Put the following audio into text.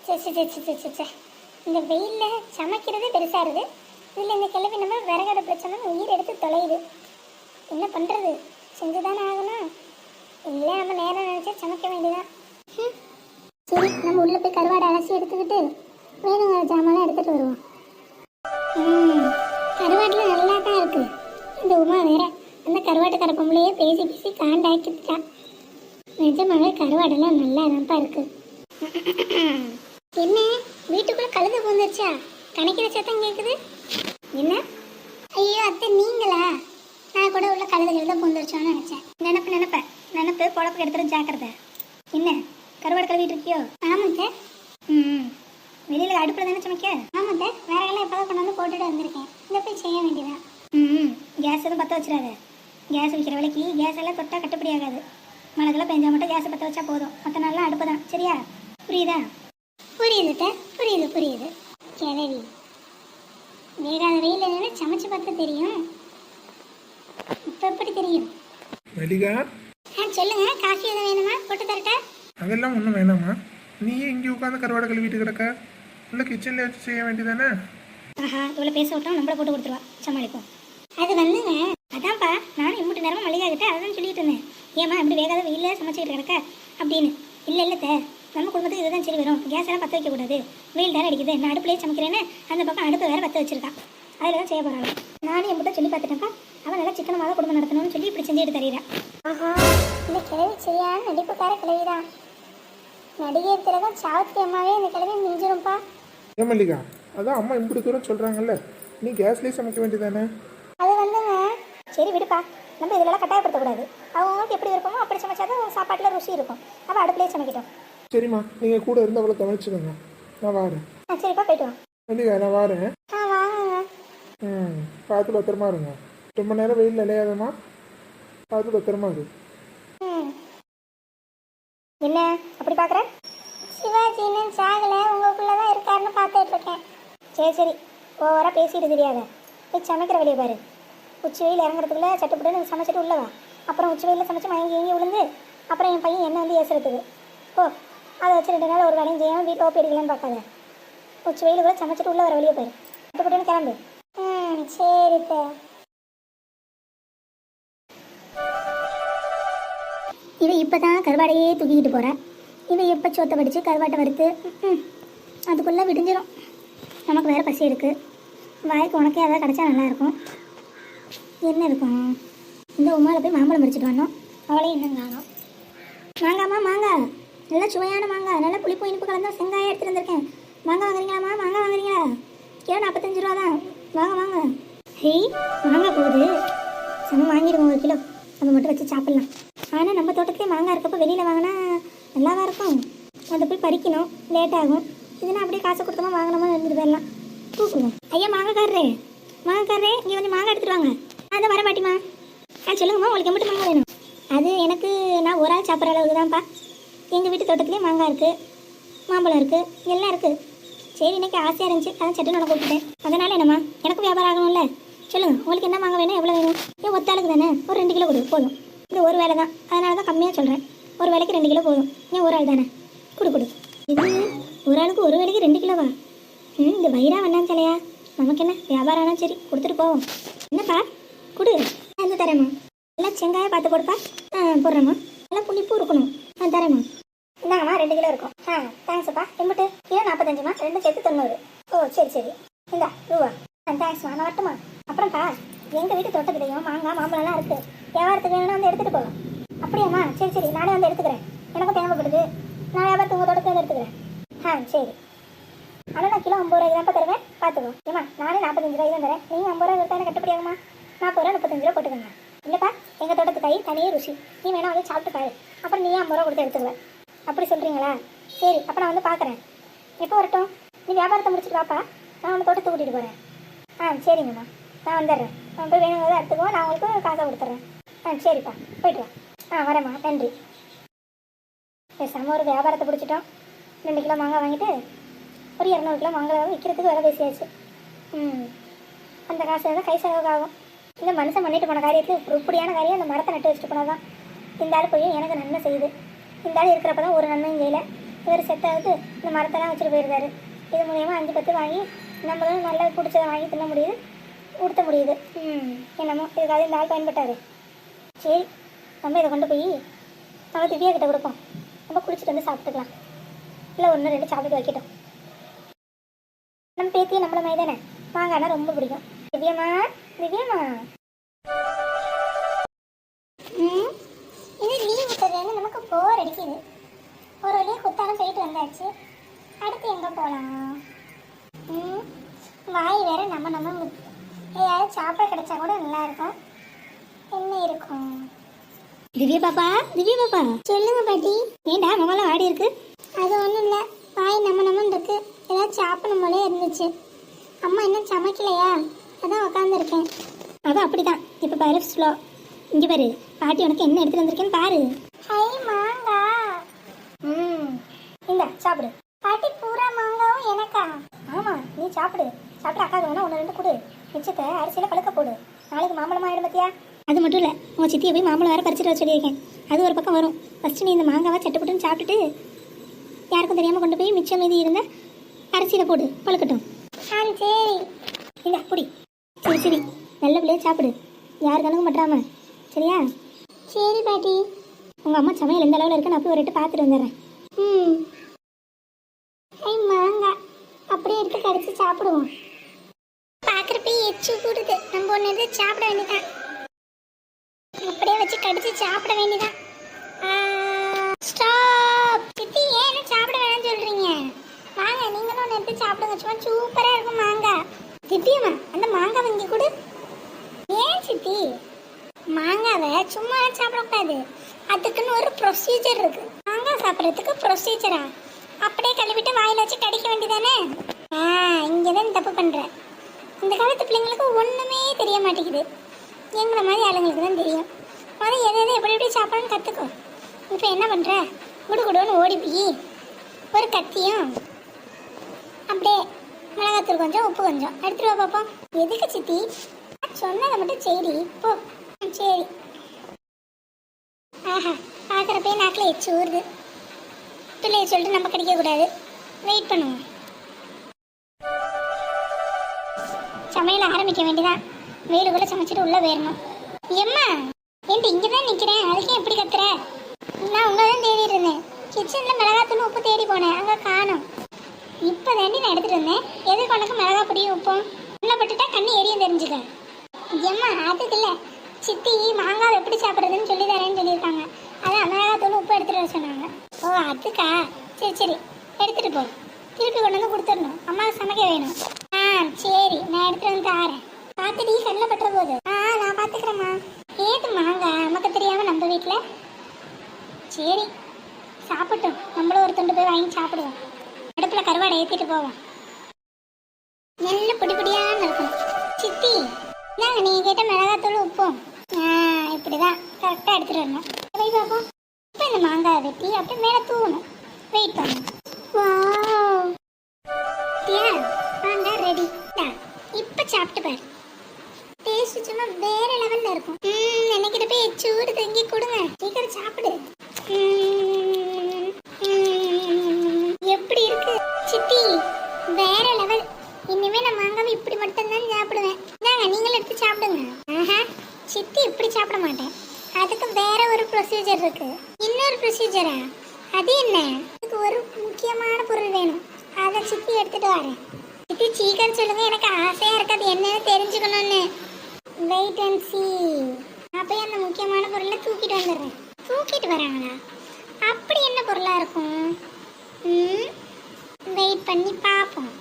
சே சே சே சே சே சே. இந்த வெயிலில் சமைக்கிறதே பெருசாக இருக்குது. இதில் இந்த கிளவி நம்ம விறகடை பிரச்சனை உயிர் எடுத்து தொலையுது. என்ன பண்ணுறது? செஞ்சு தானே ஆகணும். இல்லை நம்ம நேரம் நினச்சி சமைக்க வேண்டியதான். சரி, நம்ம உள்ளே போய் கருவாடை அலசி எடுத்துக்கிட்டு வேணுங்கிற ஜாமான் எடுத்துகிட்டு வருவோம். கருவாட்டில் நல்லா தான் இருக்குது. இந்த உமா வேற அந்த கருவாட்டு கரப்பம்பளையே பேசி பேசி காண்டாக்கிட்டா. நிஜமாவே கருவாடெல்லாம் நல்லா தான்ப்பா இருக்குது. என்ன வீட்டுக்குள்ளே கழுத பூந்துருச்சா? கணக்கிற சத்தம் கேட்குது. என்ன? ஐயோ அத்தை நீங்களா? நான் கூட உள்ள கழுத பூந்துருச்சோன்னு நினச்சேன். நினப்பு பொழப்பு எடுத்துகிட்டு ஜாக்கிரதை. என்ன கருவாடு கழுவிட்டு இருக்கியோ? ஆமாங்க. வெளியில் அடுப்பில் தானே சமைக்க? ஆமாங்க. வேறெல்லாம் இப்போ தான் கொண்டாந்து போட்டுட்டு வந்திருக்கேன். இதை போய் செய்ய வேண்டியதான். கேஸ் எதுவும் பற்ற வச்சிடாத. கேஸ் விற்கிற விலைக்கு கேஸ் எல்லாம் தொட்டால் கட்டுப்படி ஆகாது. மழைக்கெல்லாம் பெஞ்சா மட்டும் கேஸை பற்ற வச்சா போதும். மற்ற நாள்லாம் அடுப்பு தான். சரியா? புரியுதா? புரியுதுட்ட. புரியுது. கிளவி வேகாத வெயில் சமைச்சு பார்த்து தெரியும். இப்போ எப்படி தெரியும்? மல்லிகா, சொல்லுங்க. காஃபி எதுவும் வேணுமா? போட்டு தரட்டா? அதெல்லாம் ஒன்றும் வேணாமா. நீயே இங்கே உட்காந்து கருவாடை கழுவிட்டு கிடக்க. உள்ள கிச்சனில் வச்சு செய்ய வேண்டியதானே? ஆஹா, இவ்வளோ பேச விட்டோம். நம்மளை போட்டு கொடுத்துருவா. சமாளிப்போம். அது வந்துங்க. அதான்ப்பா நானும் இம்புட்டு நேரமாக மல்லிகா கிட்ட அதான் சொல்லிட்டு இருந்தேன். ஏமா இப்படி வேகாத வெயிலில் சமைச்சிக்கிட்டு கிடக்க அப்படின்னு. இல்லை நம்ம குடும்பத்துக்கு இதுதான் சரி வரும். கேஸ் எல்லாம் பற்ற வைக்கக்கூடாது. வெயில் தானே அடிக்குது. நான் அடுப்புலேயே சமைக்கிறேன்னு அந்த பக்கம் அடுப்பு வேறு பற்ற வச்சிருக்கான். அதில் தான் செய்ய போகிறாங்க. நானும் எம்பிட்ட சொல்லி பார்த்துட்டேன்ப்பா. அவன் நல்லா சிக்கனமாக குடும்பம் நடத்தணும்னு சொல்லி இப்படி செஞ்சுட்டு தரீறேன். ஆஹா, இந்த கிழவி சரியான நடிப்புக்கார கிழவி தான். நடிகை தான் சாவித்திரி அம்மாவே இந்த கிழவி மிஞ்சிரும்ப்பா. ஏன் மல்லிகா, அதான் அம்மா இப்படி தூரம் சொல்கிறாங்கல்ல, நீ கேஸ்லேயே சமைக்க வேண்டியதானே? அது வந்துங்க. சரி விடுப்பா, நம்ம இதெல்லாம் கட்டாயப்படுத்தக்கூடாது. அவங்களுக்கு எப்படி இருக்குமோ அப்படி சமைச்சாதான் சாப்பாட்டில் ருசி இருக்கும். அவள் அடுப்புலேயே சமைக்கிட்டோம். சரிம்மா, நீங்கள் கூட இருந்து அவ்வளோ கவனிச்சுக்கோங்க. நான் வாரேன். சரிப்பா, போயிட்டு வா. மல்லிகா, நான் வாரேன். வாங்க. பார்த்து பத்திரமா இருங்க. ரொம்ப நேரம் வெயில் நிலையாதம்மா. பார்த்து பத்திரமா இரு. என்ன அப்படி பார்க்குற? சிவாஜி இன்னும் சாகலை, உங்களுக்குள்ளதான் இருக்காருன்னு பார்த்துட்டு இருக்கேன். சரி ஓவராக பேசிட்டு தெரியாத. போய் சமைக்கிற வெளியே பாரு. உச்சி வெயில் இறங்குறதுக்குள்ள சட்டுப்பட்டு சமைச்சிட்டு உள்ளவா. அப்புறம் உச்சி வெயிலில் சமைச்சு மயங்கி விழுந்து அப்புறம் என் பையன் என்ன வந்து ஏசுறதுக்கு. ஓ, அதை வச்சு 2 நாள் ஒரு வேலையும் செய்யாமல் வீட்டில் ஓப்பி அடிக்கலான்னு பார்க்காத. உச்சி வெயில் கூட சமைச்சிட்டு உள்ள வர வெளியே போயிரு. சட்டுப்பட்டுன்னு கிளம்பு. சரிப்பா. இவன் இப்போ தான் கருவாடையே தூக்கிக்கிட்டு போகிறேன். இவன் எப்போ சோத்தை படித்து கருவாட்டை வறுத்து அதுக்குள்ளே விடிஞ்சிடும். நமக்கு வேறு பசி இருக்குது. வாய்க்கு உனக்கே அதாவது கிடச்சா நல்லாயிருக்கும். என்ன இருக்கும்? இந்த உமாவில் போய் மாம்பழம் பறிச்சிட்டு வந்தோம். அவளையும் இன்னும் காணோம். மாங்காய் நல்லா சுவையான மாங்காய், நல்லா புளிப்பு இனிப்பு கலந்தா செங்காயை எடுத்துகிட்டு வந்திருக்கேன். மாங்காய் வாங்குறீங்களாம்மா? மாங்காய் வாங்குறீங்களா? கிலோ 45 ரூபா தான். வாங்க. ஹெய், மாங்காய் போகுது. சமம் வாங்கிடுவோம் 1 கிலோ. அதை மட்டும் வச்சு சாப்பிட்லாம். ஆனால் நம்ம தோட்டத்துலேயே மாங்காய் இருக்கப்போ வெளியில் வாங்கினா நல்லாவா இருக்கும்? அதை போய் பறிக்கணும், லேட் ஆகும். இதுனா அப்படியே காசு கொடுத்தோமா வாங்கினோமா இருந்துட்டு போயிடலாம். கூப்பிடுவோம். ஐயா மாங்காய்க்காரரே, இங்கே வந்து மாங்காய் எடுத்துட்டு வாங்க. அதை வர பாட்டிமா. சொல்லுங்கம்மா, உங்களுக்கு எம்பிட்டு மாங்காய் வேணும்? அது எனக்கு நான் ஒரு ஆள் சாப்பிட்ற அளவுக்கு தான்ப்பா. எங்கள் வீட்டு தோட்டத்துலேயே மாங்காய் இருக்குது, மாம்பழம் இருக்குது, எல்லாம் இருக்குது. சரி, இன்னைக்கு ஆசையாக இருந்துச்சு, அதான் சட்டுன்னு நான் கூப்பிட்டேன். அதனால் என்னம்மா, எனக்கு வியாபாரம் ஆகணும்ல. சொல்லுங்கள், உங்களுக்கு என்ன மாங்காய் வேணும், எவ்வளோ வேணும்? ஒத்தாளுக்கு தானே, ஒரு 2 கிலோ கொடு போதும். இது ஒரு வேலை தான், அதனால தான் கம்மியாக சொல்கிறேன். ஒரு வேலைக்கு 2 கிலோ போதும். ஏன் ஒரு ஆள் தானே, கொடு. இது ஒரு ஆளுக்கு ஒரு வேலைக்கு 2 கிலோவா? இந்த வயிறா வேணாம் தலையா. நமக்கு என்ன வியாபாரம் ஆனால் சரி, கொடுத்துட்டு போவோம். என்னப்பா கொடு. இந்த தரேம்மா. எல்லாம் செங்காயை பார்த்து போடுப்பா. போடுறேம்மா. நல்லா புளிப்பும் இருக்கணும். தரேம்மா. இந்தாங்கம்மா 2 கிலோ இருக்கும். தேங்க்ஸ்ப்பா. எம்பிட்டு? கிலோ 45ம்மா. 2 சேர்த்து 90. ஓ சரி. இந்தா ரூபா. தேங்க்ஸ்மா. நான் வரட்டுமா? அப்புறம்ப்பா, எங்கள் வீட்டு தோட்டத்துலையும் மாங்காய் மாம்பழம்லாம் இருக்குது. வியாபாரத்துக்கு வேணும்னா வந்து எடுத்துகிட்டு போகலாம். அப்படியாம்மா? சரி, நானே வந்து எடுத்துக்கிறேன். எனக்கும் தேவைப்படுது. நான் வியாபாரத்துக்கு உங்கள் தோட்டத்தில் வந்து எடுத்துக்கிறேன். சரி. ஆனால் நான் கிலோ 50 ரூபாய்க்கு தான்ப்பா தருவேன். பார்த்துக்கோ. ஏம்மா, நானே 45 ரூபாய்க்கு தான் தரேன். நீங்கள் 50 ரூபா கொடுத்தா எனக்கு கட்டுப்படி ஆகுமா? 40 ரூபா 35 ரூபா போட்டுக்கோங்க. இல்லைப்பா, எங்கள் தோட்டத்து காய் தனியே ருசி. நீ வேணா வந்து சாப்பிட்டு பாரு. அப்புறம் நீயே 50 ரூபா கொடுத்து எடுத்துக்குவேன். அப்படி சொல்கிறீங்களா? சரி, அப்போ நான் வந்து பார்க்குறேன். எப்போ வரட்டும்? நீ வியாபாரத்தை முடிச்சுட்டு வாப்பா. நான் உன்னை தோட்டத்தை கூட்டிகிட்டு போகிறேன். சரிங்கம்மா, நான் வந்துடுறேன். போய் வேணுங்கிறத எடுத்துக்குவோம். நான் உங்களுக்கு காசை கொடுத்துட்றேன். சரிப்பா, போய்ட்டு வா. வரேம்மா, நன்றி. பேசாமல் ஒரு வியாபாரத்தை பிடிச்சிட்டோம். 2 கிலோ மாங்காய் வாங்கிட்டு ஒரு 200 கிலோ மாங்காய் விற்கிறதுக்கு வேலை பேசியாச்சு. அந்த காசு தான் கை செலவுக்கு ஆகும். இந்த மனுஷன் பண்ணிட்டு போன காரியத்துக்கு உருப்படியான காரியம் அந்த மரத்தை நட்டு வச்சுட்டு போனால் தான். இந்த ஆள் போய் எனக்கு நன்மை செய்யுது. இந்த ஆள் இருக்கிறப்ப தான் ஒரு நன்மையும் செய்யலை. இவர் செத்தாவது இந்த மரத்தெல்லாம் வச்சுட்டு போயிருக்காரு. இது மூலியமாக 5-10 வாங்கி நம்மளும் நல்லா பிடிச்சதை வாங்கி தின்ன முடியுது, உடுத்த முடியுது. என்னமோ இதுக்காக இந்த ஆள் பயன்பட்டார். சரி, நம்ம இதை கொண்டு போய் நம்ம திவ்யா கிட்ட கொடுப்போம். நம்ம குளிச்சுட்டு வந்து சாப்பிட்டுக்கலாம். இல்லை 1-2 சாப்பிட்டு வைக்கிட்டோம். நம்ம பேத்தியை நம்மள மாதிரி தானே, மாங்காய்னா ரொம்ப பிடிக்கும். திவ்யம்மா, திவ்யம்மா, இது லீவ் விட்டதுன்னு நமக்கு போர் அடிக்குது. ஒரு வழியாக குத்தாலும் போயிட்டு வந்தாச்சு. அடுத்து எங்கே போகலாம்? வாய் வேற நம்ம ஏதாவது சாப்பிட கிடைச்சா கூட நல்லா இருக்கும். என்ன இருக்கும்? திவ்யா பாப்பா, திவ்யா பாப்பா, சொல்லுங்க பாட்டி. ஏண்டா முகலாம் ஆடி இருக்கு? அது ஒன்றும் இல்லை, வாய் நம்மன்னு இருக்கு. ஏதாவது சாப்பிடணும் போலே இருந்துச்சு. அம்மா இன்னும் சமைக்கலையா, அதான் உட்காந்துருக்கேன். அதான் அப்படிதான். இப்போ பாரு ஸ்லோ, இங்கே பாரு பாட்டி உனக்கு என்ன எடுத்துட்டு வந்திருக்கேன்னு பாரு. ஹை மாங்கா. இந்த சாப்பிடு. பாட்டி பூரா மாங்காவும் எனக்கா? ஆமாம், நீ சாப்பிடு. சாப்பிட்டு அக்கா வேணா 1-2 கொடு. மிச்சத்தை அரிசியில் கலக்க போடு. நாளைக்கு மாம்பழம் ஆகிடும் பத்தியா? அது மட்டும் இல்லை, உங்கள் சித்தியை போய் மாம்பழம் வேறு பறிச்சுட்டு வர சொல்லியிருக்கேன். அது ஒரு பக்கம் வரும். ஃபஸ்ட்டு நீ இந்த மாங்காவை சட்டுப்புட்டுன்னு சாப்பிட்டுட்டு யாருக்கும் தெரியாமல் கொண்டு போய் மிச்சம் மீதி இருந்தால் அரிசியில் போடு, பழுக்கட்டும். சரி. இல்லை புடி. சரி நல்ல பிள்ளைய சாப்பிடு, யார் கணக்கு பற்றாம, சரியா? சரி பாட்டி. உங்கள் அம்மா சமையல் எந்த அளவில் இருக்குன்னு அப்போ ஒரு எட்டு பார்த்துட்டு வந்துடுறேன். மாங்காய் அப்படியே எடுத்து கடிச்சு சாப்பிடுவோம். பார்க்குறப்ப எச்சு கூடுது. நம்ம ஒன்று எடுத்து சாப்பிட வேண்டியதான். அப்படியே வச்சு கடிச்சு சாப்பிட வேண்டியதான். ஸ்டாப். சித்தி ஏன் என்ன சாப்பிட வேணாம்னு சொல்றீங்க? வாங்க நீங்களும் ஒன்று எடுத்து சாப்பிடுங்க. சும்மா சூப்பராக இருக்கும் மாங்காய். திவ்யம்மா, அந்த மாங்காய் இங்கே கொடு. ஏன் சித்தி? மாங்காவை சும்மா சாப்பிடக்கூடாது, அதுக்குன்னு ஒரு ப்ரொசீஜர் இருக்கு. மாங்காய் சாப்பிட்றதுக்கு ப்ரொசீஜரா? அப்படியே கழுவிட்டு வாயில் வச்சு கடிக்க வேண்டியதானே? இங்கே தான் தப்பு பண்ணுறேன். இந்த காலத்து பிள்ளைங்களுக்கு ஒன்றுமே தெரிய மாட்டேங்குது. எங்களை மாதிரி ஆளுங்களுக்கு தான் தெரியும். முதல்ல எதை எப்படி சாப்பிடணும்னு கற்றுக்கோ. இப்போ என்ன பண்ணுற? குடுகுடுன்னு ஓடி போய் ஒரு கத்தியும் அப்படியே மிளகாத்தூள் கொஞ்சம் உப்பு கொஞ்சம் எடுத்துட்டு வா பார்ப்போம். எதுக்கு சித்தி? சொன்னதை மட்டும் செய்டி போ. சரி. ஆஹா, பார்க்குறப்பே நாக்கில் எச்சு ஊறுது. பிள்ளைய சொல்லிட்டு நம்ம கிடைக்கக்கூடாது. வெயிட் பண்ணுவோம். சமையல் ஆரம்பிக்க வேண்டியதான். வேலுக்குள்ள சமைச்சிட்டு உள்ளே போயிடணும். எம்மா, ஏன்ட்டு இங்கே தான் நிற்கிறேன், அதுக்கே எப்படி கத்துற? நான் உங்களை தான் தேடிட்டு இருந்தேன். கிச்சனில் மிளகாத்தூள் உப்பு தேடி போனேன், அங்கே காணும். இப்போ தாண்டி நான் எடுத்துகிட்டு வந்தேன். எதுக்கு உனக்கு மிளகா பொடியும் உப்பும்? உள்ள பட்டுட்டா கண்ணு எரியும், தெரிஞ்சுக்க. எம்மா, அதுக்கு இல்லை, சித்தி மாங்காய் எப்படி சாப்பிட்றதுன்னு சொல்லி தரேன்னு சொல்லியிருக்காங்க. அதான் மிளகாத்தூள் உப்பு எடுத்துகிட்டு வர சொன்னாங்க. ஓ அதுக்கா? சரி எடுத்துகிட்டு போ. திருப்பி கொண்டு வந்து கொடுத்துடணும். அம்மாவுக்கு சமைக்க வேணும். சரி, நான் எடுத்துகிட்டு வந்து தாரேன். பார்த்துட்டு கண்ணில் பட்டுற போது. நான் பார்த்துக்கிறேம்மா. ஏது மாங்காய் நமக்கு தெரியாமல் நம்ம வீட்டில்? சரி சாப்பிட்டோம், நம்மளும் ஒரு துண்டு போய் வாங்கி சாப்பிடுவோம். அடுப்பில் கருவாடை ஏற்றிட்டு போவோம். நல்ல பொடி பொடியான்னு இருக்கணும். சித்தி நாங்க நீங்கள் கேட்ட மிளகாத்தூள் உப்போம். இப்படிதான் கரெக்டாக எடுத்துகிட்டு வரணும். போய் பார்ப்போம். இப்போ இந்த மாங்காய் வெட்டி அப்படியே மேலே தூவணும். வெயிட் பண்ணும். மாங்காய் ரெடி. இப்போ சாப்பிட்டு பாரு, டேஸ்ட் சும்மா வேற லெவல்ல இருக்கும். நினைக்கிற போய் சூடு தங்கி கொடுங்க, சீக்கிரம் சாப்பிடு. எப்படி இருக்கு சித்தி? வேற லெவல். இனிமே நான் மாங்காவை இப்படி மட்டும்தான் சாப்பிடுவேன். நீங்களும் எடுத்து சாப்பிடுங்க. சித்தி இப்படி சாப்பிட மாட்டேன், அதுக்கு வேற ஒரு ப்ரொசீஜர் இருக்கு. இன்னொரு ப்ரொசீஜரா? அது என்ன? அதுக்கு ஒரு முக்கியமான பொருள் வேணும், அதை சித்தி எடுத்துட்டு வரேன். சித்தி சீக்கிரம் சொல்லுங்க, எனக்கு ஆசையா இருக்கு அது என்னன்னு தெரிஞ்சுக்கணும்னு. வெயிட் அண்ட் சீ. அப்போ அந்த முக்கியமான பொருளை தூக்கிட்டு வந்துடுறேன். தூக்கிட்டு வராங்களா? அப்படி என்ன பொருளா இருக்கும்? வெயிட் பண்ணி பார்ப்போம்.